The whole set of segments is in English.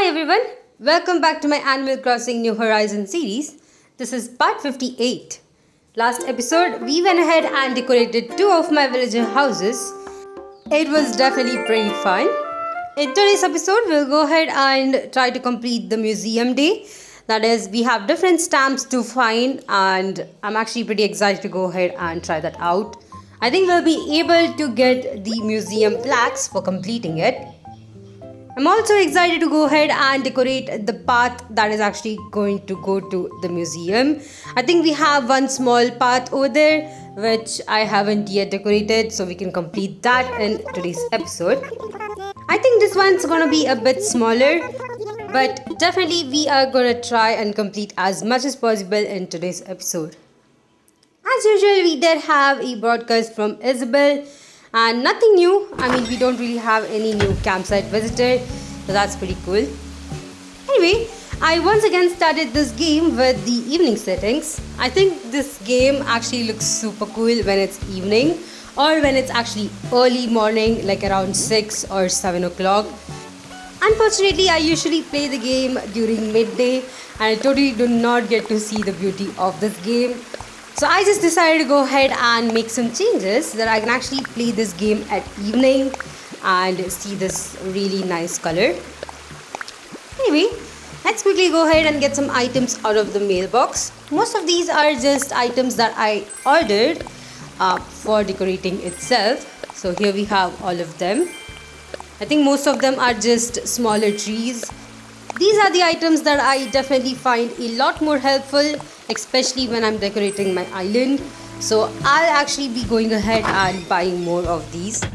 everyone, welcome back to my Animal Crossing New Horizons series. This is part 58. Last episode, we went ahead and decorated two of my villager houses. It was definitely pretty fun. In today's episode, we'll go ahead and try to complete the museum day. That is, we have different stamps to find and I'm actually pretty excited to go ahead and try that out. I think we'll be able to get the museum plaques for completing it. I'm also excited to go ahead and decorate the path that is actually going to go to the museum. I think we have one small path over there which I haven't yet decorated, so we can complete that in today's episode. I think this one's gonna be a bit smaller, but definitely we are gonna try and complete as much as possible in today's episode. As usual, we did have a broadcast from Isabel. And nothing new. I mean, we don't really have any new campsite visitor, so that's pretty cool. Anyway, I once again started this game with the evening settings. I think this game actually looks super cool when it's evening or when it's actually early morning, like around 6 or 7 o'clock. Unfortunately, I usually play the game during midday and I totally do not get to see the beauty of this game. So I just decided to go ahead and make some changes so that I can actually play this game at evening and see this really nice color. Anyway, let's quickly go ahead and get some items out of the mailbox. Most of these are just items that I ordered for decorating itself. So here we have all of them. I think most of them are just smaller trees. These are the items that I definitely find a lot more helpful, especially when I'm decorating my island. So I'll actually be going ahead and buying more of these.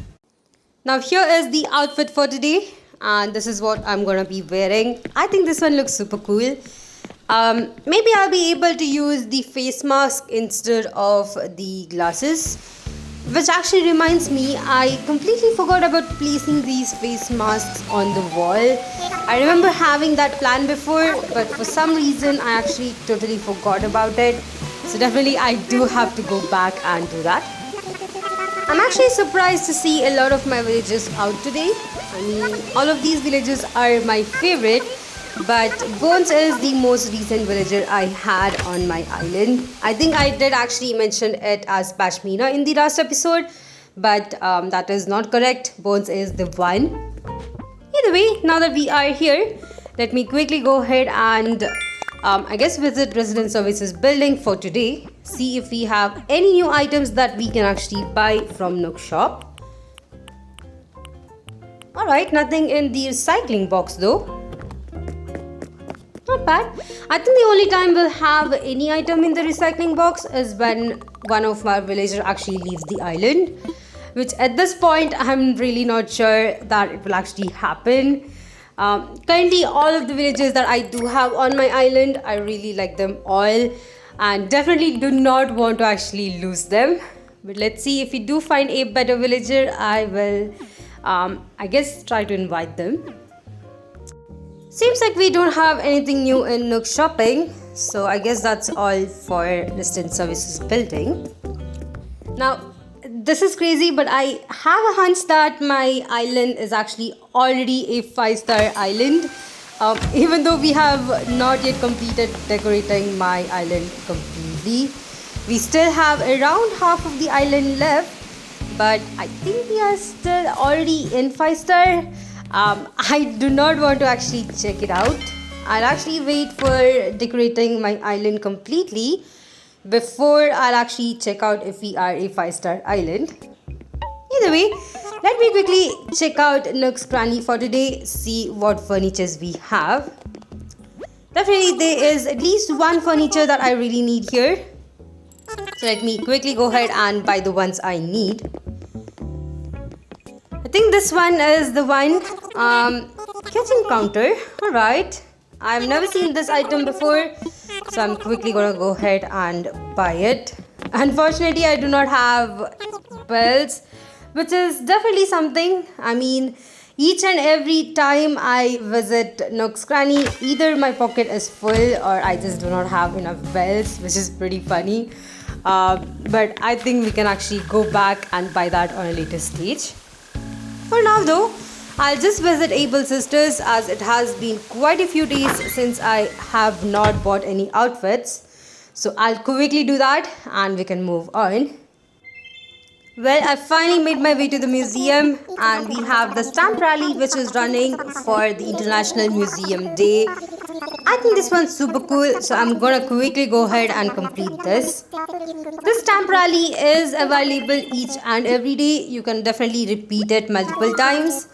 Now here is the outfit for today and this is what I'm gonna be wearing. I think this one looks super cool. Maybe I'll be able to use the face mask instead of the glasses. Which actually reminds me, I completely forgot about placing these face masks on the wall. I remember having that plan before, but for some reason I actually totally forgot about it. So definitely I do have to go back and do that. I'm actually surprised to see a lot of my villagers out today. I mean, all of these villagers are my favorite. But Bones is the most recent villager I had on my island. I think I did actually mention it as Pashmina in the last episode, but that is not correct. Bones is the one. Either way, now that we are here, let me quickly go ahead and I guess visit Resident Services building for today. See if we have any new items that we can actually buy from Nook shop. Alright, nothing in the recycling box though. Not bad. I think the only time we'll have any item in the recycling box is when one of our villagers actually leaves the island, which at this point I'm really not sure that it will actually happen. Currently all of the villagers that I do have on my island, I really like them all and definitely do not want to actually lose them. But let's see, if we do find a better villager, I will I guess try to invite them. Seems like we don't have anything new in Nook shopping, so I guess that's all for Resident Services building. Now, this is crazy, but I have a hunch that my island is actually already a 5-star island. Even though we have not yet completed decorating my island completely. We still have around half of the island left, but I think we are still already in 5-star. I do not want to actually check it out. I'll actually wait for decorating my island completely before I'll actually check out if we are a 5-star island. Either way, let me quickly check out Nook's Cranny for today, see what furnitures we have. Definitely there is at least one furniture that I really need here. So let me quickly go ahead and buy the ones I need. I think this one is the one, kitchen counter. Alright, I've never seen this item before, so I'm quickly gonna go ahead and buy it. Unfortunately, I do not have bells, which is definitely something. I mean, each and every time I visit Nook's Cranny, either my pocket is full or I just do not have enough bells, which is pretty funny. But I think we can actually go back and buy that on a later stage. For now though, I'll just visit Able Sisters as it has been quite a few days since I have not bought any outfits. So I'll quickly do that and we can move on. Well, I finally made my way to the museum and we have the stamp rally which is running for the International Museum Day. I think this one's super cool, so I'm gonna quickly go ahead and complete this. This stamp rally is available each and every day. You can definitely repeat it multiple times,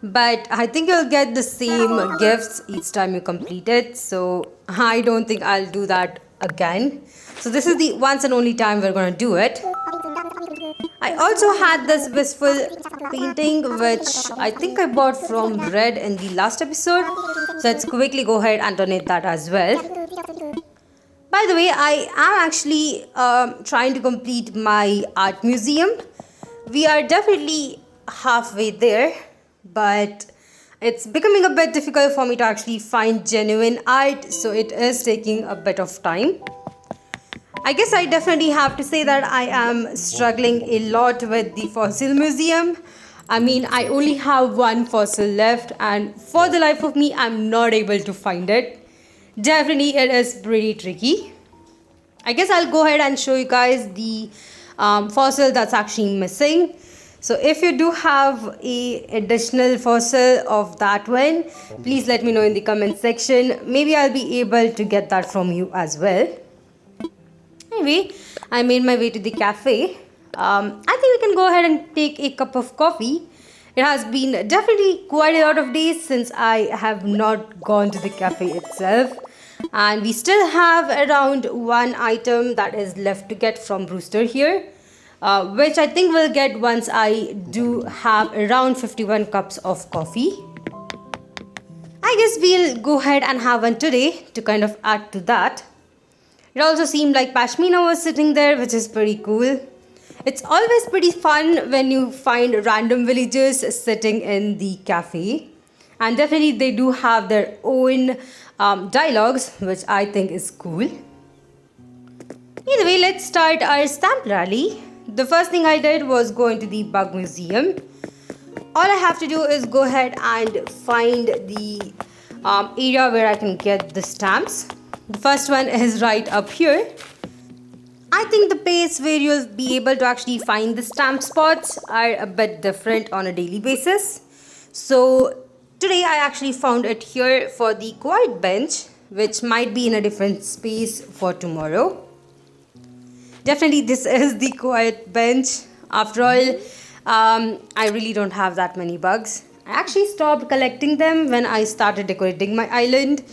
but I think you'll get the same gifts each time you complete it, so I don't think I'll do that again. So this is the once and only time we're gonna do it. I also had this wistful painting which I think I bought from Red in the last episode. So let's quickly go ahead and donate that as well. By the way, I am actually trying to complete my art museum. We are definitely halfway there, but it's becoming a bit difficult for me to actually find genuine art, so it is taking a bit of time. I guess I definitely have to say that I am struggling a lot with the fossil museum. I mean, I only have one fossil left and for the life of me, I'm not able to find it. Definitely, it is pretty tricky. I guess I'll go ahead and show you guys the fossil that's actually missing. So if you do have a additional fossil of that one, please let me know in the comment section. Maybe I'll be able to get that from you as well. Anyway, I made my way to the cafe. I think we can go ahead and take a cup of coffee. It has been definitely quite a lot of days since I have not gone to the cafe itself. And we still have around one item that is left to get from Brewster here, which I think we'll get once I do have around 51 cups of coffee. I guess we'll go ahead and have one today to kind of add to that. It also seemed like Pashmina was sitting there, which is pretty cool. It's always pretty fun when you find random villagers sitting in the cafe. And definitely they do have their own dialogues, which I think is cool. Either way, let's start our stamp rally. The first thing I did was go into the bug museum. All I have to do is go ahead and find the area where I can get the stamps. The first one is right up here. I think the place where you'll be able to actually find the stamp spots are a bit different on a daily basis. So today I actually found it here for the quiet bench, which might be in a different space for tomorrow. Definitely this is the quiet bench. After all, I really don't have that many bugs. I actually stopped collecting them when I started decorating my island,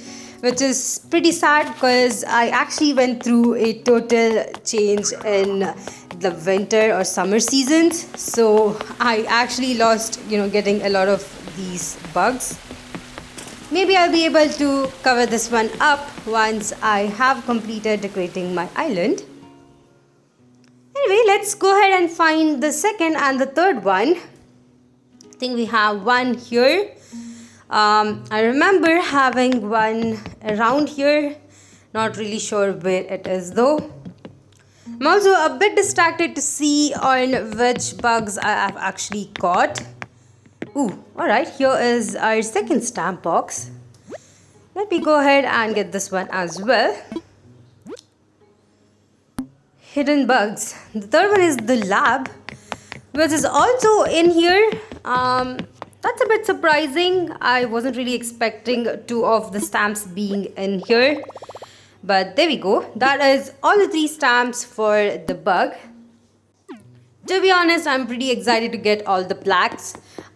which is pretty sad because I actually went through a total change in the winter or summer seasons. So I actually lost, getting a lot of these bugs. Maybe I'll be able to cover this one up once I have completed decorating my island. Anyway, let's go ahead and find the second and the third one. I think we have one here. I remember having one around here. Not really sure where it is though. I'm also a bit distracted to see on which bugs I have actually caught. Ooh, alright, here is our second stamp box. Let me go ahead and get this one as well. Hidden bugs. The third one is the lab, which is also in here. That's a bit surprising. I wasn't really expecting two of the stamps being in here. But there we go. That is all the three stamps for the bug. To be honest, I'm pretty excited to get all the plaques.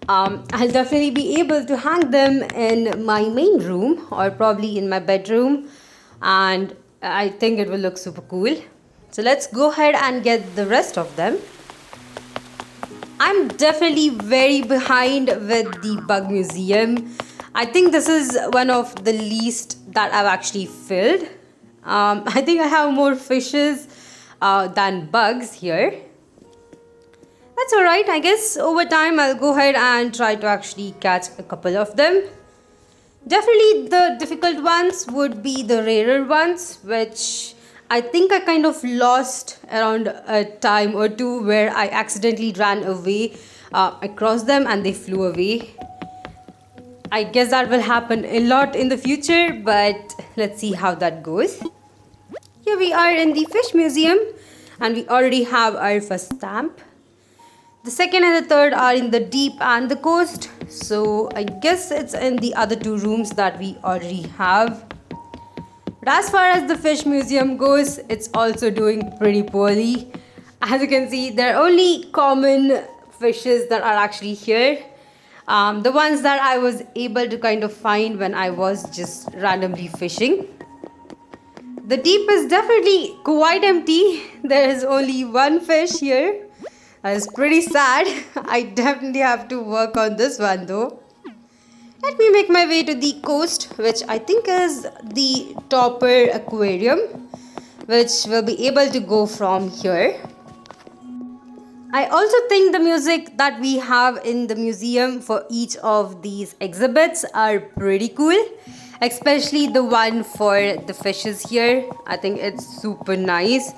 I'll definitely be able to hang them in my main room or probably in my bedroom. And I think it will look super cool. So let's go ahead and get the rest of them. I'm definitely very behind with the bug museum. I think this is one of the least that I've actually filled. I think I have more fishes than bugs here. That's alright. I guess over time I'll go ahead and try to actually catch a couple of them. Definitely the difficult ones would be the rarer ones, which I think I kind of lost around a time or two where I accidentally ran away across them and they flew away. I guess that will happen a lot in the future, but let's see how that goes. Here we are in the fish museum, and we already have our first stamp. The second and the third are in the deep and the coast, so I guess it's in the other two rooms that we already have. But as far as the fish museum goes, it's also doing pretty poorly. As you can see, there are only common fishes that are actually here. The ones that I was able to kind of find when I was just randomly fishing. The deep is definitely quite empty. There is only one fish here. That is pretty sad. I definitely have to work on this one though. Let me make my way to the coast, which I think is the topper aquarium, which will be able to go from here. I also think the music that we have in the museum for each of these exhibits are pretty cool, especially the one for the fishes here. I think it's super nice.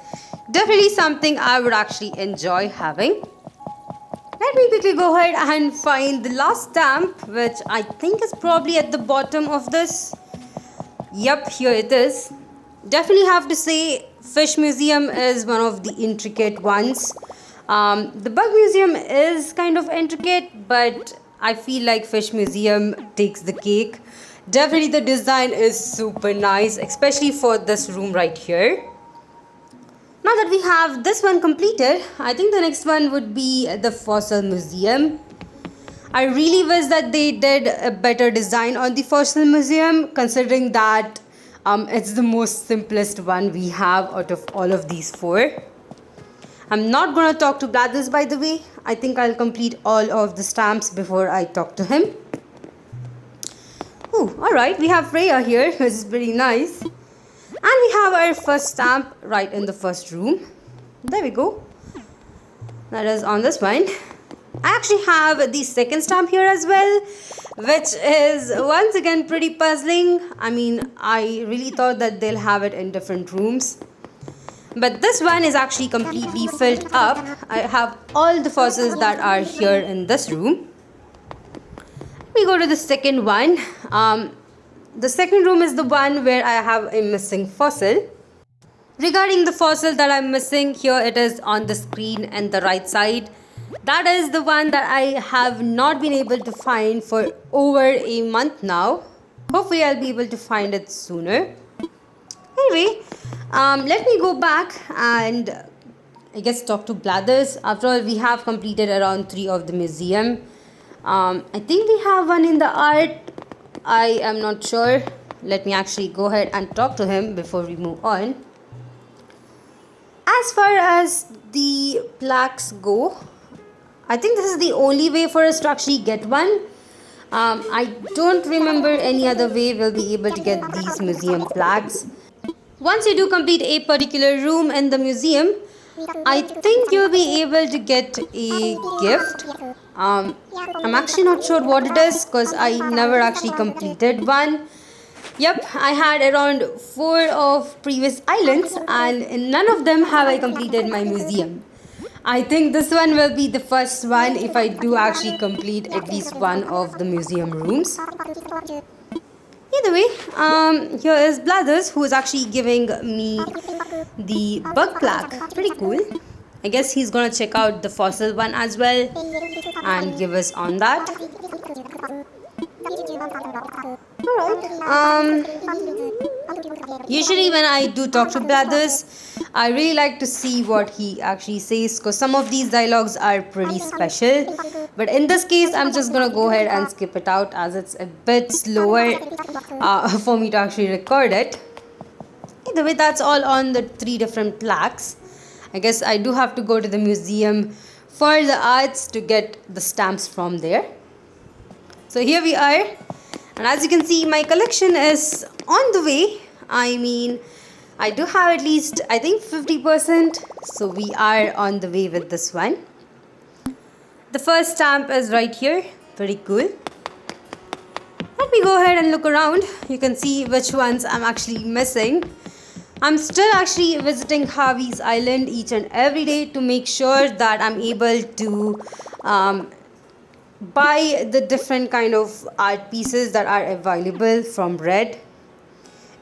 Definitely something I would actually enjoy having. Let me quickly go ahead and find the last stamp, which I think is probably at the bottom of this. Yep, here it is. Definitely have to say Fish Museum is one of the intricate ones. The Bug Museum is kind of intricate, but I feel like Fish Museum takes the cake. Definitely the design is super nice, especially for this room right here. Now that we have this one completed, I think the next one would be the Fossil Museum. I really wish that they did a better design on the Fossil Museum, considering that it's the most simplest one we have out of all of these four. I'm not going to talk to Blathers, by the way. I think I'll complete all of the stamps before I talk to him. Oh, alright, we have Freya here, which is pretty nice. And we have our first stamp right in the first room. There we go. That is on this one. I actually have the second stamp here as well, which is once again pretty puzzling. I mean, I really thought that they'll have it in different rooms. But this one is actually completely filled up. I have all the fossils that are here in this room. We go to the second one. The second room is the one where I have a missing fossil. Regarding the fossil that I'm missing, here it is on the screen and the right side. That is the one that I have not been able to find for over a month now. Hopefully I'll be able to find it sooner. Anyway, let me go back and I guess talk to Blathers. After all, we have completed around 3 of the museum. I think we have one in the art. I am not sure. Let me actually go ahead and talk to him before we move on. As far as the plaques go, I think this is the only way for us to actually get one. I don't remember any other way we'll be able to get these museum plaques. Once you do complete a particular room in the museum, I think you'll be able to get a gift. I'm actually not sure what it is because I never actually completed one. Yep, I had around 4 of previous islands and in none of them have I completed my museum. I think this one will be the first one if I do actually complete at least one of the museum rooms. Either way, here is Blathers, who is actually giving me the bug plaque. Pretty cool. I guess he's gonna check out the fossil one as well and give us on that. Alright. Usually when I do talk to Blathers, I really like to see what he actually says because some of these dialogues are pretty special. But in this case, I'm just gonna go ahead and skip it out as it's a bit slower for me to actually record it. Either way, that's all on the 3 different plaques. I guess I do have to go to the museum for the arts to get the stamps from there. So here we are. And as you can see, my collection is on the way. I mean, I do have at least, I think 50%. So we are on the way with this one. The first stamp is right here. Pretty cool. Let me go ahead and look around. You can see which ones I'm actually missing. I'm still actually visiting Harvey's Island each and every day to make sure that I'm able to buy the different kind of art pieces that are available from Red.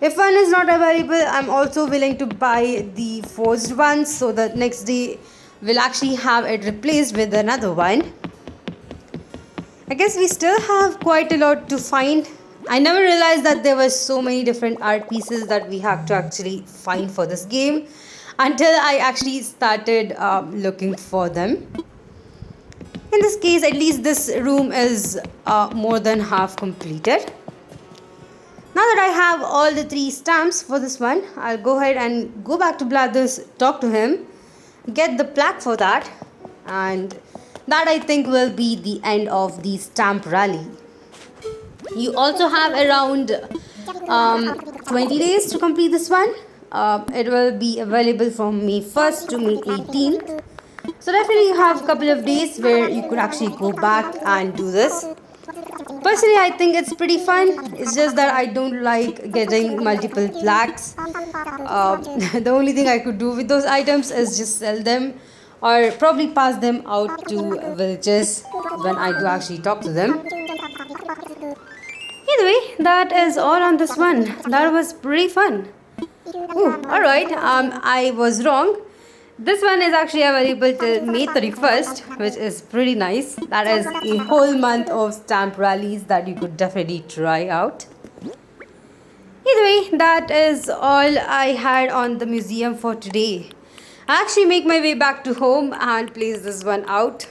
If one is not available, I'm also willing to buy the forged ones so that next day we'll actually have it replaced with another one. I guess we still have quite a lot to find. I never realized that there were so many different art pieces that we have to actually find for this game until I actually started looking for them. In this case, at least this room is more than half completed. Now that I have all the 3 stamps for this one, I'll go ahead and go back to Blathers, talk to him, get the plaque for that, and that I think will be the end of the stamp rally. You also have around 20 days to complete this one. It will be available from May 1st to May 18th. So definitely you have a couple of days where you could actually go back and do this. Personally, I think it's pretty fun. It's just that I don't like getting multiple plaques. The only thing I could do with those items is just sell them or probably pass them out to villagers when I do actually talk to them. Either way, that is all on this one. That was pretty fun. Alright, I was wrong. This one is actually available till May 31st, which is pretty nice. That is a whole month of stamp rallies that you could definitely try out. Either way, that is all I had on the museum for today. I actually make my way back to home and place this one out.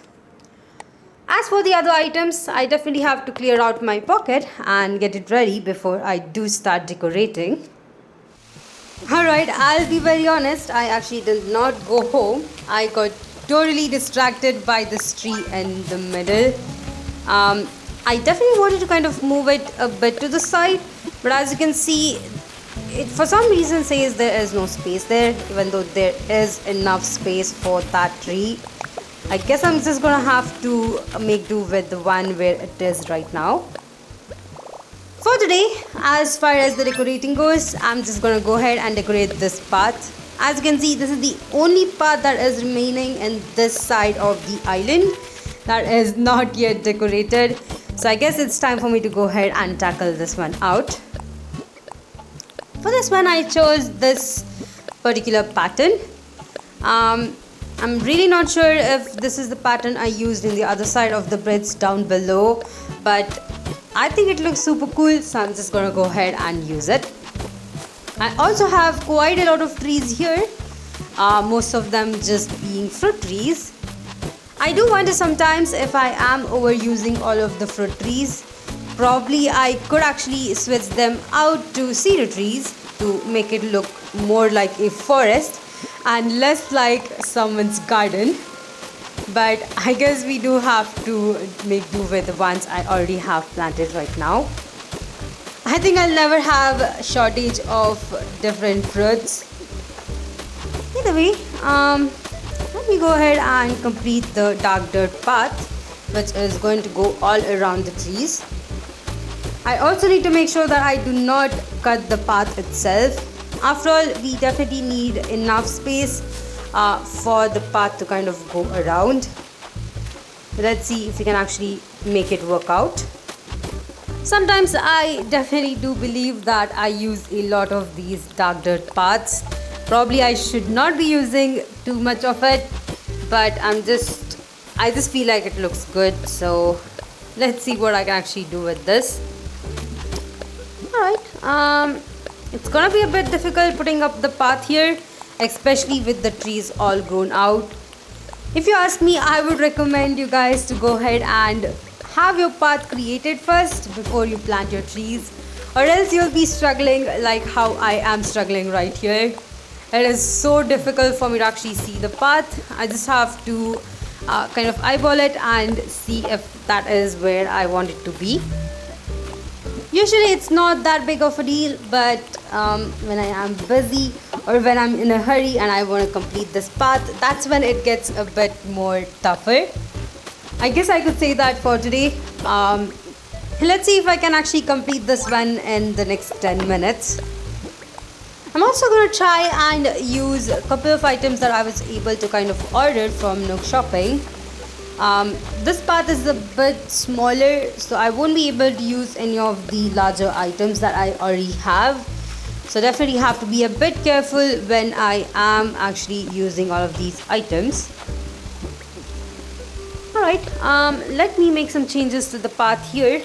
As for the other items, I definitely have to clear out my pocket and get it ready before I do start decorating. Alright, I'll be very honest, I actually did not go home. I got totally distracted by this tree in the middle. I definitely wanted to kind of move it a bit to the side, but as you can see, it for some reason says there is no space there, even though there is enough space for that tree. I guess I'm just gonna have to make do with the one where it is right now. For today, as far as the decorating goes, I'm just gonna go ahead and decorate this path. As you can see, this is the only path that is remaining in this side of the island that is not yet decorated. So I guess it's time for me to go ahead and tackle this one out. For this one, I chose this particular pattern. I'm really not sure if this is the pattern I used in the other side of the bridge down below, but I think it looks super cool, so I'm just gonna go ahead and use it. I also have quite a lot of trees here, most of them just being fruit trees. I do wonder sometimes if I am overusing all of the fruit trees. Probably I could actually switch them out to cedar trees to make it look more like a forest and less like someone's garden. But I guess we do have to make do with the ones I already have planted right now. I think I'll never have a shortage of different fruits. Either way, let me go ahead and complete the dark dirt path, which is going to go all around the trees. I also need to make sure that I do not cut the path itself. After all, we definitely need enough space for the path to kind of go around. Let's see if we can actually make it work out. Sometimes I definitely do believe that I use a lot of these dark dirt paths. Probably I should not be using too much of it, but I just feel like it looks good. So let's see what I can actually do with this. Alright, it's gonna be a bit difficult putting up the path here, especially with the trees all grown out. If you ask me, I would recommend you guys to go ahead and have your path created first before you plant your trees, or else you'll be struggling like how I am struggling right here. It is so difficult for me to actually see the path. I just have to kind of eyeball it and see if that is where I want it to be. Usually it's not that big of a deal, but when I am busy or when I'm in a hurry and I want to complete this path, that's when it gets a bit more tougher. I guess I could say that for today. Let's see if I can actually complete this one in the next 10 minutes. I'm also going to try and use a couple of items that I was able to kind of order from Nook Shopping. This path is a bit smaller, so I won't be able to use any of the larger items that I already have. So definitely have to be a bit careful when I am actually using all of these items. Alright, let me make some changes to the path here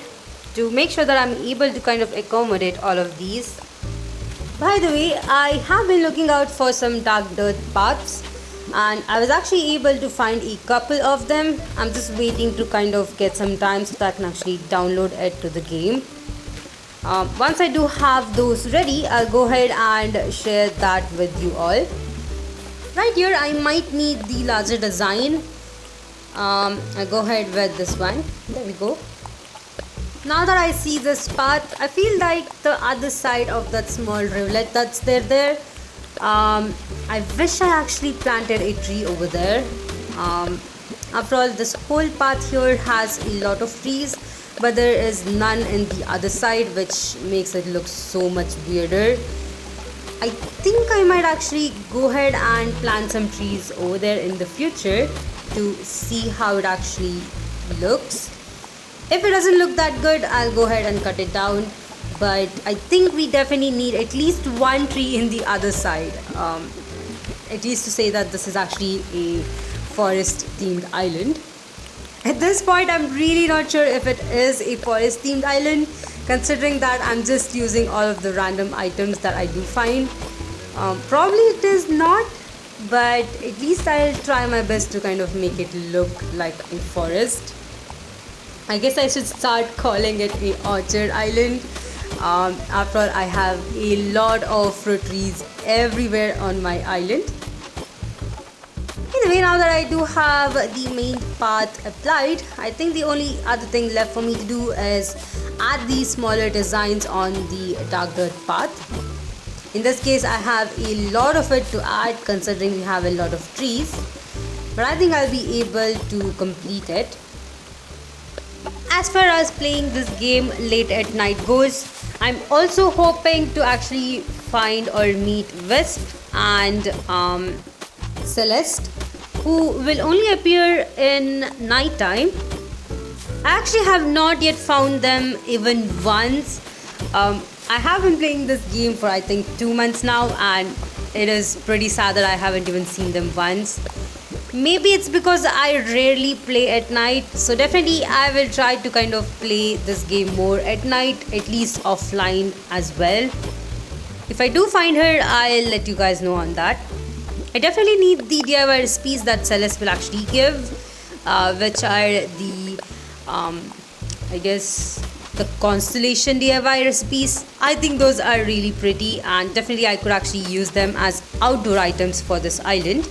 to make sure that I'm able to kind of accommodate all of these. By the way, I have been looking out for some dark dirt paths, and I was actually able to find a couple of them. I'm just waiting to kind of get some time so that I can actually download it to the game. Once I do have those ready, I'll go ahead and share that with you all. Right here, I might need the larger design. I'll go ahead with this one. There we go. Now that I see this path, I feel like the other side of that small rivulet that's there. I wish I actually planted a tree over there. After all, this whole path here has a lot of trees, but there is none in the other side, which makes it look so much weirder. I think I might actually go ahead and plant some trees over there in the future to see how it actually looks. If it doesn't look that good, I'll go ahead and cut it down. But I think we definitely need at least one tree in the other side. At least to say that this is actually a forest themed island. At this point, I'm really not sure if it is a forest themed island, considering that I'm just using all of the random items that I do find. Probably it is not, but at least I'll try my best to kind of make it look like a forest. I guess I should start calling it a orchard island. After all, I have a lot of fruit trees everywhere on my island. Anyway, now that I do have the main path applied, I think the only other thing left for me to do is add these smaller designs on the dark dirt path. In this case, I have a lot of it to add considering we have a lot of trees, but I think I'll be able to complete it. As far as playing this game late at night goes, I'm also hoping to actually find or meet Wisp and Celeste, who will only appear in night time. I actually have not yet found them even once. I have been playing this game for I think 2 months now, and it is pretty sad that I haven't even seen them once. Maybe it's because I rarely play at night, so definitely I will try to kind of play this game more at night, at least offline as well. If I do find her, I'll let you guys know on that. I definitely need the DIY recipes that Celeste will actually give, which are the, I guess, the constellation DIY recipes. I think those are really pretty, and definitely I could actually use them as outdoor items for this island.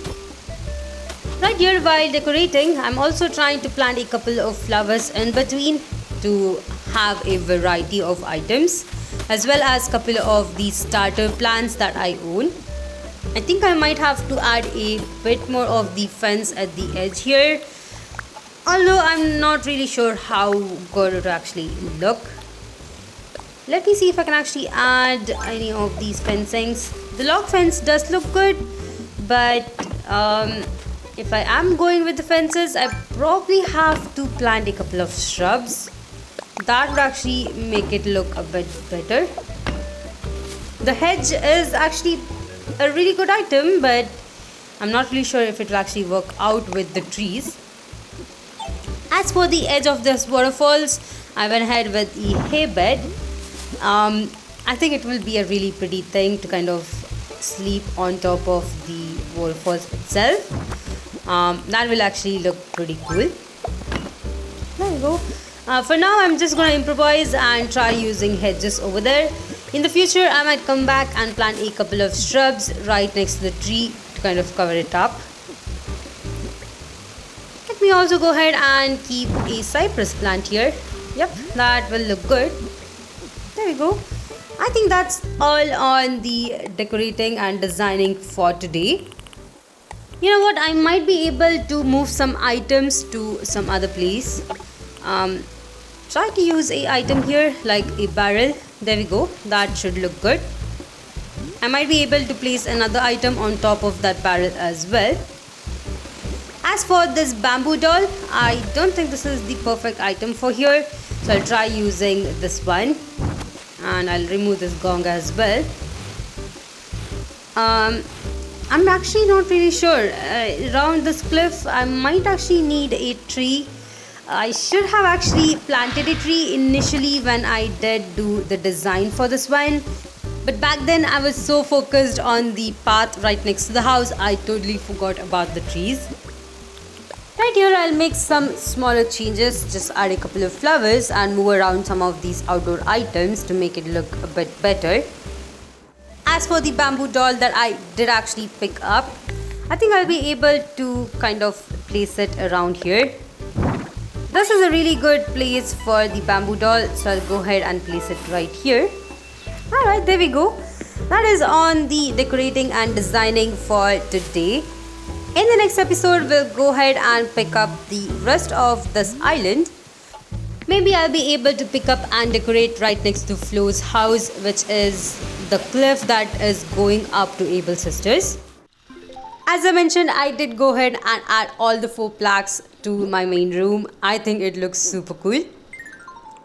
Right here, while decorating, I'm also trying to plant a couple of flowers in between to have a variety of items, as well as a couple of these starter plants that I own. I think I might have to add a bit more of the fence at the edge here, although I'm not really sure how good it will actually look. Let me see if I can actually add any of these fencings. The log fence does look good, but if I am going with the fences, I probably have to plant a couple of shrubs. That would actually make it look a bit better. The hedge is actually a really good item, but I'm not really sure if it will actually work out with the trees. As for the edge of this waterfalls, I went ahead with the hay bed. I think it will be a really pretty thing to kind of sleep on top of the waterfalls itself. That will actually look pretty cool. There you go. For now, I'm just going to improvise and try using hedges over there. In the future, I might come back and plant a couple of shrubs right next to the tree to kind of cover it up. Let me also go ahead and keep a cypress plant here. Yep, that will look good. There we go. I think that's all on the decorating and designing for today. You know what, I might be able to move some items to some other place. Try to use a item here like a barrel. There we go, that should look good. I might be able to place another item on top of that barrel as well. As for this bamboo doll, I don't think this is the perfect item for here. So I'll try using this one. And I'll remove this gong as well. I'm actually not really sure. Around this cliff, I might actually need a tree. I should have actually planted a tree initially when I did do the design for this one. But back then I was so focused on the path right next to the house, I totally forgot about the trees. Right here I'll make some smaller changes, just add a couple of flowers and move around some of these outdoor items to make it look a bit better. As for the bamboo doll that I did actually pick up, I think I'll be able to kind of place it around here. This is a really good place for the bamboo doll, so I'll go ahead and place it right here. Alright, there we go. That is on the decorating and designing for today. In the next episode, we'll go ahead and pick up the rest of this island. Maybe I'll be able to pick up and decorate right next to Flo's house, which is the cliff that is going up to Able Sisters. As I mentioned, I did go ahead and add all the 4 plaques to my main room. I think it looks super cool.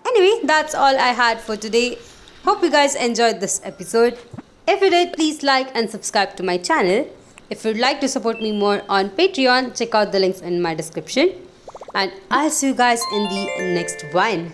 Anyway, that's all I had for today. Hope you guys enjoyed this episode. If you did, please like and subscribe to my channel. If you'd like to support me more on Patreon, check out the links in my description. And I'll see you guys in the next one.